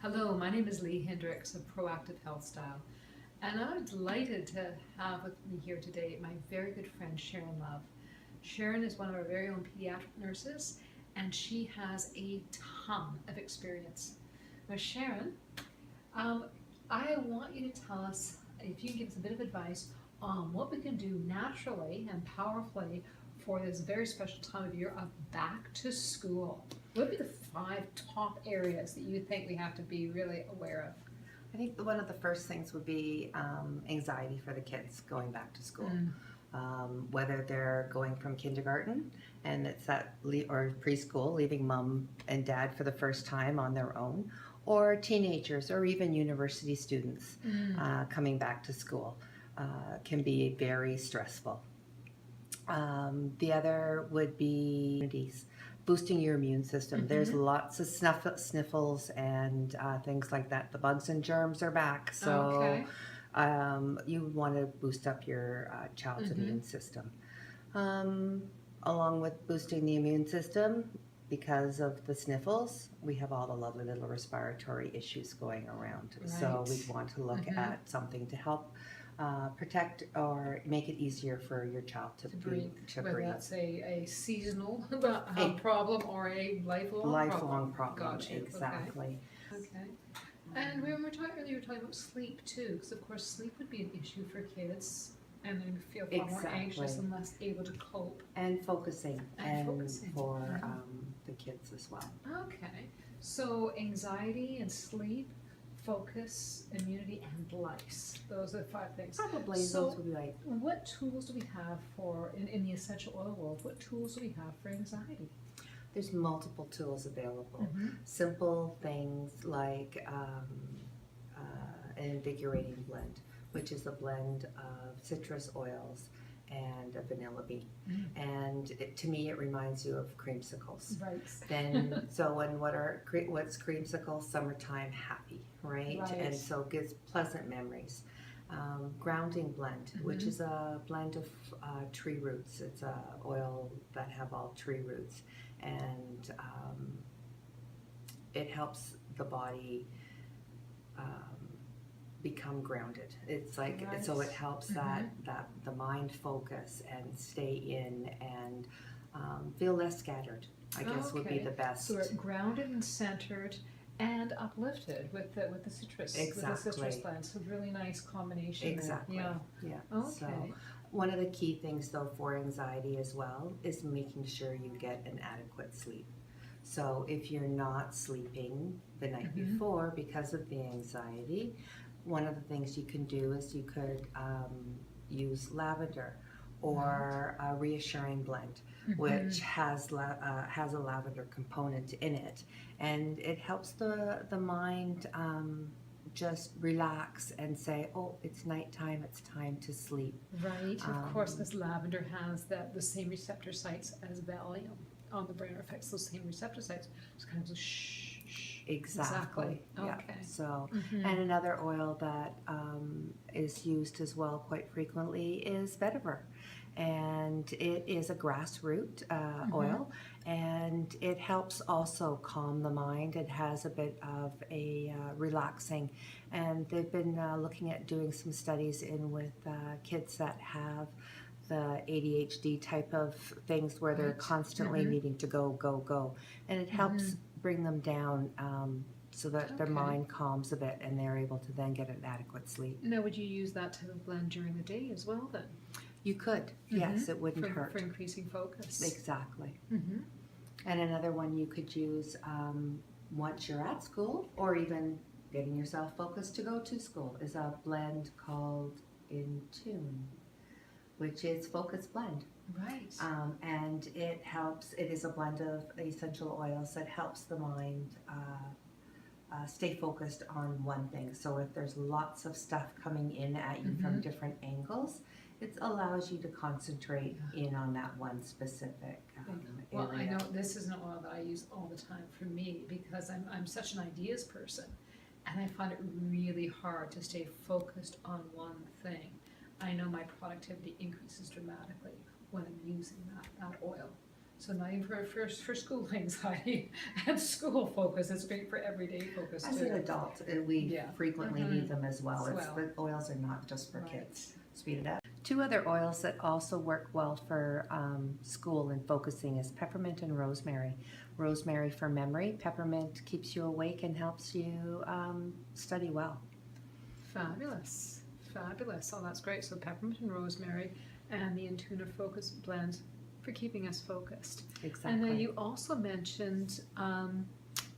Hello, my name is Lee Hendricks of Proactive Health Style, and I'm delighted to have with me here today my very good friend Sharon Love. Sharon is one of our very own pediatric nurses, and she has a ton of experience. Now, Sharon, um, I want you to tell us, if you can give us a bit of advice on what we can do naturally and powerfully for this very special time of year of back to school. What would be the 5 top areas that you think we have to be really aware of? I think one of the first things would be anxiety for the kids going back to school. Whether they're going from kindergarten and it's or preschool, leaving mom and dad for the first time on their own, or teenagers or even university students coming back to school can be very stressful. The other would be boosting your immune system. There's lots of sniffles and things like that. The bugs and germs are back, so you want to boost up your child's immune system. Along with boosting the immune system, because of the sniffles, we have all the lovely little respiratory issues going around. Right. So we'd want to look at something to help protect or make it easier for your child to breathe. Whether that's a seasonal problem or a lifelong problem. Gotcha. Exactly. Okay. And we were talking earlier, talking about sleep too, because of course sleep would be an issue for kids, and they feel far more anxious and less able to cope. And focusing for the kids as well. Okay. So anxiety and sleep, focus, immunity, and lice. Those are the 5 things. Probably so those would be like. What tools do we have for, in the essential oil world, what tools do we have for anxiety? There's multiple tools available. Simple things like an invigorating blend, which is a blend of citrus oils and a vanilla bean. And to me, it reminds you of creamsicles. Right. Then, what's creamsicles? Summertime happy, right? And so it gives pleasant memories. Grounding blend, which is a blend of tree roots. It's a oil that have all tree roots, and it helps the body become grounded. It's like so it helps that the mind focus and stay in and feel less scattered. I guess would be the best. So we're grounded and centered and uplifted with the citrus. Exactly. With the citrus blend. So really nice combination. Exactly. There. Yeah. Okay. So one of the key things though for anxiety as well is making sure you get an adequate sleep. So if you're not sleeping the night before because of the anxiety, one of the things you can do is you could use lavender or a reassuring blend, which has a lavender component in it, and it helps the mind just relax and say, oh, it's nighttime, it's time to sleep. Right. Of course, this lavender has the same receptor sites as Valium on the brain, or affects those same receptor sites. It's kind of shh. Exactly. Yeah. Okay. So, and another oil that is used as well quite frequently is vetiver, and it is a grassroot oil, and it helps also calm the mind. It has a bit of a relaxing, and they've been looking at doing some studies with kids that have the ADHD type of things where they're constantly needing to go, and it helps bring them down so that their mind calms a bit and they're able to then get an adequate sleep. Now, would you use that type of blend during the day as well then? You could, yes, it wouldn't hurt. For increasing focus. Exactly. And another one you could use once you're at school, or even getting yourself focused to go to school, is a blend called In Tune, which is Focus Blend. Right. And it is a blend of essential oils that helps the mind stay focused on one thing. So if there's lots of stuff coming in at you from different angles, it allows you to concentrate in on that one specific well, area. I know this is an oil that I use all the time for me because I'm such an ideas person, and I find it really hard to stay focused on one thing. I know my productivity increases dramatically when I'm using that oil. So not even for school anxiety and school focus, it's great for everyday focus As too. an adult, we Yeah. frequently need them as well. As It's, well. the oils are not just for Right. kids. Speed it up. Two other oils that also work well for school and focusing is peppermint and rosemary. Rosemary for memory. Peppermint keeps you awake and helps you study well. Fabulous, fabulous. Oh, that's great. So peppermint and rosemary and the Intuna Focus Blend for keeping us focused. Exactly. And then you also mentioned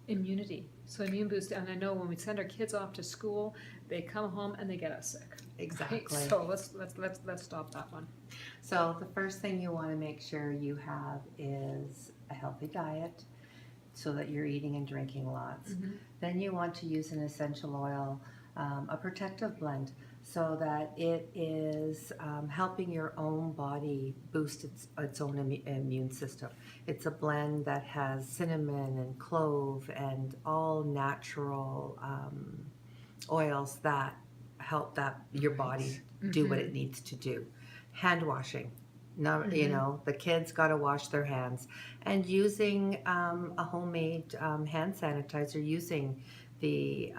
immunity. So immune boost, and I know when we send our kids off to school, they come home and they get us sick. Exactly. Right? So let's stop that one. So the first thing you want to make sure you have is a healthy diet so that you're eating and drinking lots. Mm-hmm. Then you want to use an essential oil, a protective blend, so that it is helping your own body boost its own immune system. It's a blend that has cinnamon and clove and all natural oils that help your body do what it needs to do. Hand washing. No, you know, the kids got to wash their hands, and using a homemade hand sanitizer, using the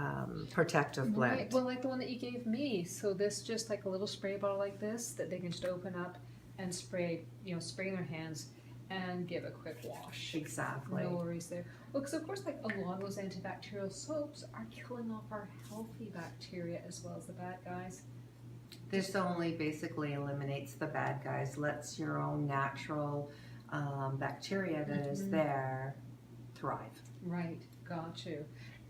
protective blend. Right. Well, like the one that you gave me. So this just like a little spray bottle like this that they can just open up and spray, spray in their hands and give a quick wash. Exactly. No worries there. Well, because of course, like a lot of those antibacterial soaps are killing off our healthy bacteria as well as the bad guys. This only basically eliminates the bad guys, lets your own natural bacteria that is there thrive. Right. Got you.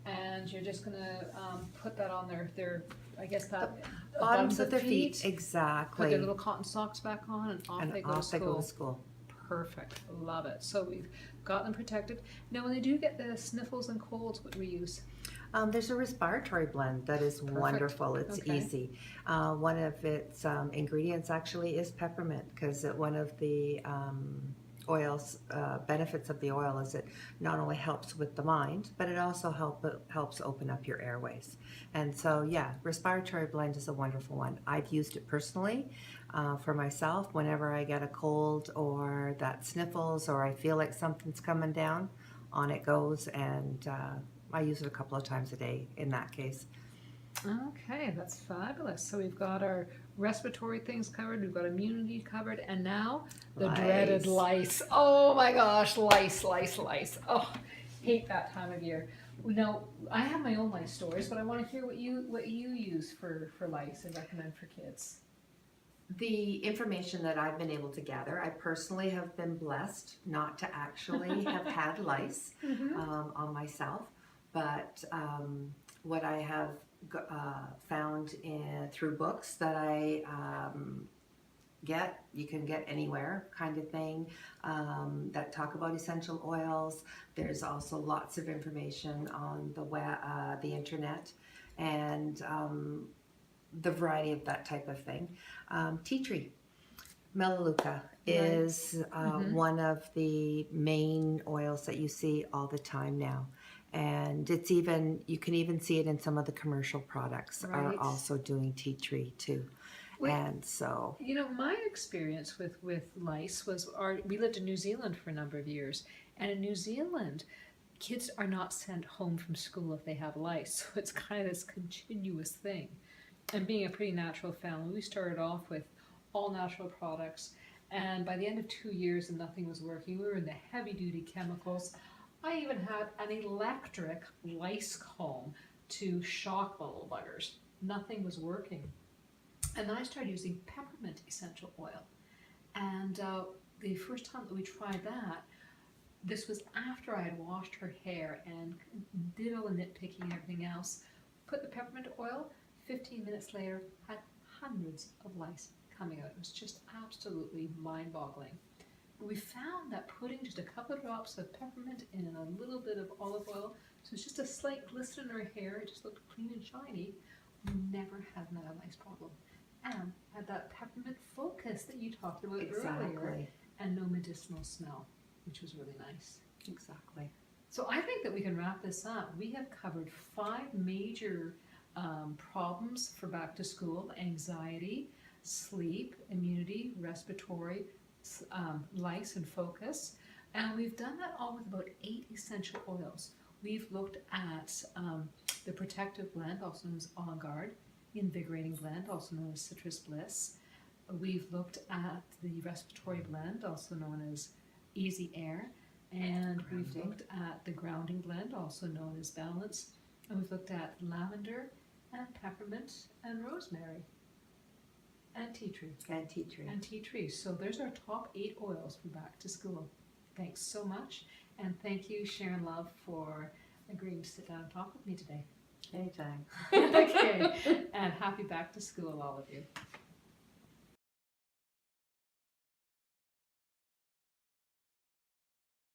And you're just gonna put that on their I guess that Bottoms of their feet. Exactly. Put their little cotton socks back on, and off they go to school. Perfect. Love it. So we've got them protected. Now, when they do get the sniffles and colds, what do we use? There's a respiratory blend that is wonderful. It's easy. One of its ingredients actually is peppermint, because one of the oils benefits of the oil is it not only helps with the mind, but it also helps open up your airways. And so yeah, respiratory blend is a wonderful one. I've used it personally for myself whenever I get a cold or that sniffles or I feel like something's coming down. On it goes, and I use it a couple of times a day in that case. Okay, that's fabulous. So we've got our respiratory things covered, we've got immunity covered, and now the dreaded lice. Oh my gosh, lice. Oh, hate that time of year. Now, I have my own lice stories, but I want to hear what you use for lice and recommend for kids. The information that I've been able to gather, I personally have been blessed not to actually have had lice on myself, but what I have found through books that I you can get anywhere kind of thing, that talk about essential oils. There's also lots of information on the web, the internet, and the variety of that type of thing. Tea tree, Melaleuca is one of the main oils that you see all the time now. And it's you can even see it in some of the commercial products are also doing tea tree too. And so, my experience with lice was we lived in New Zealand for a number of years, and in New Zealand, kids are not sent home from school if they have lice. So it's kind of this continuous thing. And being a pretty natural family, we started off with all natural products, and by the end of 2 years and nothing was working, we were in the heavy-duty chemicals. I even had an electric lice comb to shock the little buggers. Nothing was working. And then I started using peppermint essential oil. And the first time that we tried that, this was after I had washed her hair and did all the nitpicking and everything else. Put the peppermint oil, 15 minutes later, had hundreds of lice coming out. It was just absolutely mind-boggling. We found that putting just a couple of drops of peppermint in a little bit of olive oil, so it's just a slight glisten in her hair, it just looked clean and shiny, we never had another lice problem. And had that peppermint focus that you talked about earlier, and no medicinal smell, which was really nice. Exactly. So I think that we can wrap this up. We have covered 5 major problems for back to school: anxiety, sleep, immunity, respiratory, lice and focus. And we've done that all with about 8 essential oils. We've looked at the Protective Blend, also known as En Garde, the Invigorating Blend, also known as Citrus Bliss. We've looked at the Respiratory Blend, also known as Easy Air. And we've looked at the Grounding Blend, also known as Balance. And we've looked at lavender and peppermint and rosemary and tea tree. And tea tree. And tea tree. So there's our top 8 oils for back to school. Thanks so much. And thank you, Sharon Love, for agreeing to sit down and talk with me today. Anytime. Okay. And happy back to school, all of you.